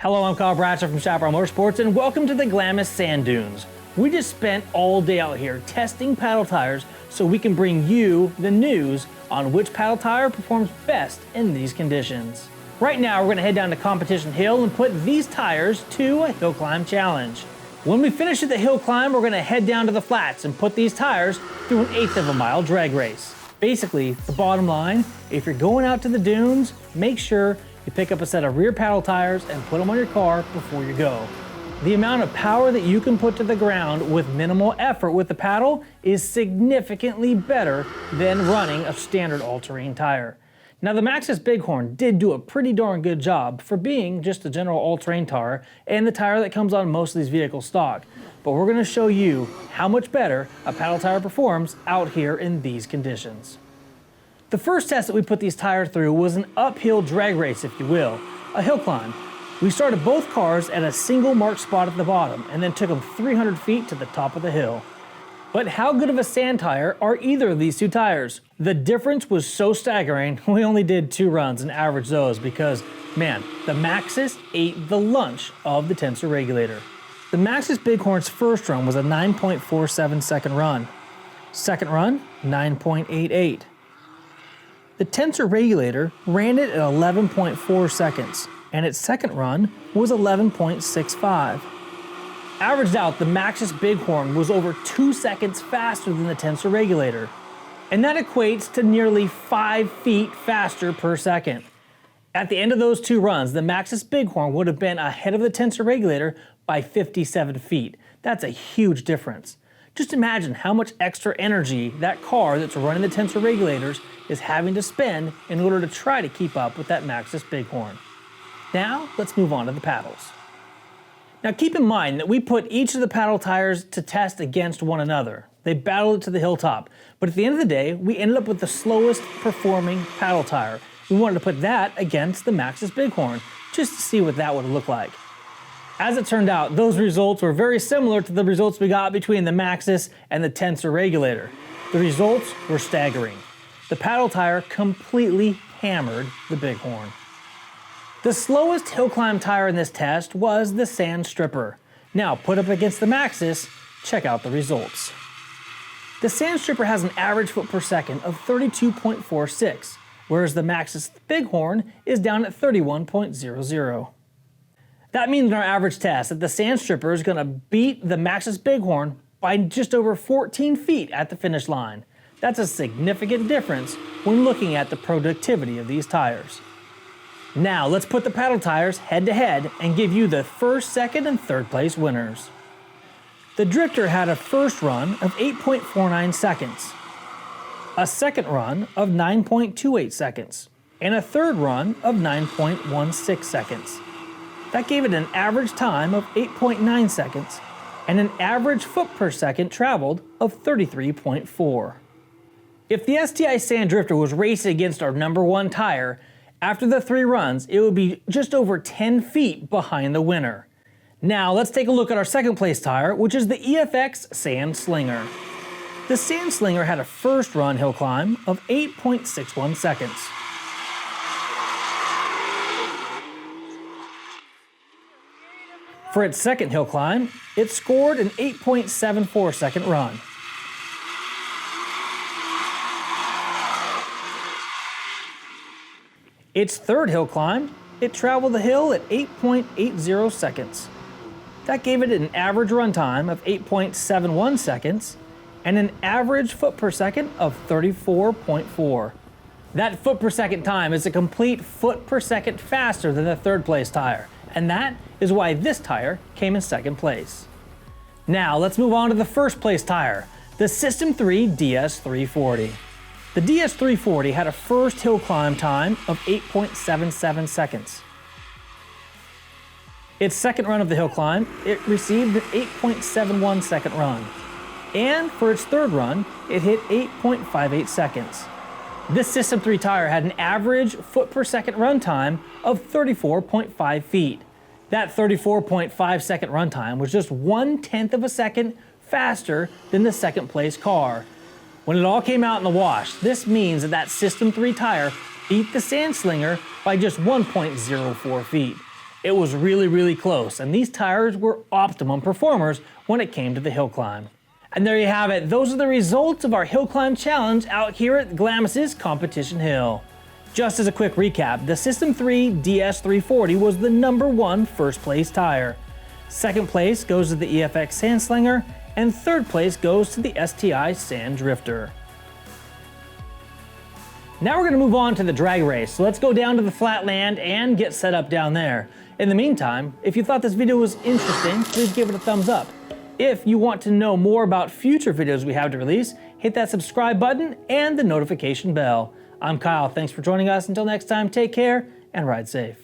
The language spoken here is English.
Hello, I'm Kyle Bratcher from Chaparral Motorsports and welcome to the Glamis sand dunes. We just spent all day out here testing paddle tires so we can bring you the news on which paddle tire performs best in these conditions. Right now we're going to head down to Competition Hill and put these tires to a hill climb challenge. When we finish at the hill climb, we're going to head down to the flats and put these tires through an 1/8 of a mile drag race. Basically, the bottom line, if you're going out to the dunes, make sure you pick up a set of rear paddle tires and put them on your car before you go. The amount of power that you can put to the ground with minimal effort with the paddle is significantly better than running a standard all-terrain tire. Now the Maxxis Big Horn did do a pretty darn good job for being just a general all-terrain tire and the tire that comes on most of these vehicles stock. But we're going to show you how much better a paddle tire performs out here in these conditions. The first test that we put these tires through was an uphill drag race, if you will, a hill climb. We started both cars at a single marked spot at the bottom and then took them 300 feet to the top of the hill. But how good of a sand tire are either of these two tires? The difference was so staggering, we only did 2 runs and averaged those because, man, the Maxxis ate the lunch of the Tensor Regulator. The Maxxis Big Horn's first run was a 9.47 second run. Second run, 9.88. The Tensor Regulator ran it at 11.4 seconds, and its second run was 11.65. Averaged out, the Maxxis Big Horn was over 2 seconds faster than the Tensor Regulator, and that equates to nearly 5 feet faster per second. At the end of those 2 runs, the Maxxis Big Horn would have been ahead of the Tensor Regulator by 57 feet. That's a huge difference. Just imagine how much extra energy that car that's running the Tensor Regulators is having to spend in order to try to keep up with that Maxxis Big Horn. Now, let's move on to the paddles. Now keep in mind that we put each of the paddle tires to test against one another. They battled it to the hilltop, but at the end of the day, we ended up with the slowest performing paddle tire. We wanted to put that against the Maxxis Big Horn, just to see what that would look like. As it turned out, those results were very similar to the results we got between the Maxxis and the Tensor Regulator. The results were staggering. The paddle tire completely hammered the Big Horn. The slowest hill climb tire in this test was the Sand Stripper. Now, put up against the Maxxis, check out the results. The Sand Stripper has an average foot per second of 32.46, whereas the Maxxis Big Horn is down at 31.00. That means in our average test that the Sand Stripper is going to beat the Maxxis Big Horn by just over 14 feet at the finish line. That's a significant difference when looking at the productivity of these tires. Now let's put the paddle tires head to head and give you the first, second, and third place winners. The Drifter had a first run of 8.49 seconds, a second run of 9.28 seconds, and a third run of 9.16 seconds. That gave it an average time of 8.9 seconds and an average foot per second traveled of 33.4. If the STI Sand Drifter was racing against our #1 tire, after the 3 runs, it would be just over 10 feet behind the winner. Now let's take a look at our second place tire, which is the EFX SandSlinger. The SandSlinger had a first run hill climb of 8.61 seconds. For its second hill climb, it scored an 8.74 second run. Its third hill climb, it traveled the hill at 8.80 seconds. That gave it an average run time of 8.71 seconds and an average foot per second of 34.4. That foot per second time is a complete foot per second faster than the third place tire, and that is why this tire came in second place. Now let's move on to the first place tire, the System 3 DS340. The DS340 had a first hill climb time of 8.77 seconds. Its second run of the hill climb, it received an 8.71 second run. And for its third run, it hit 8.58 seconds. This System 3 tire had an average foot per second run time of 34.5 feet. That 34.5 second run time was just 1/10 of a second faster than the second place car. When it all came out in the wash, this means that that System 3 tire beat the SandSlinger by just 1.04 feet. It was really close, and these tires were optimum performers when it came to the hill climb. And there you have it. Those are the results of our hill climb challenge out here at Glamis' Competition Hill. Just as a quick recap, the System 3 DS340 was the #1 first place tire. Second place goes to the EFX SandSlinger, and third place goes to the STI Sand Drifter. Now we're going to move on to the drag race, so let's go down to the flat land and get set up down there. In the meantime, if you thought this video was interesting, please give it a thumbs up. If you want to know more about future videos we have to release, hit that subscribe button and the notification bell. I'm Kyle, thanks for joining us. Until next time, take care and ride safe.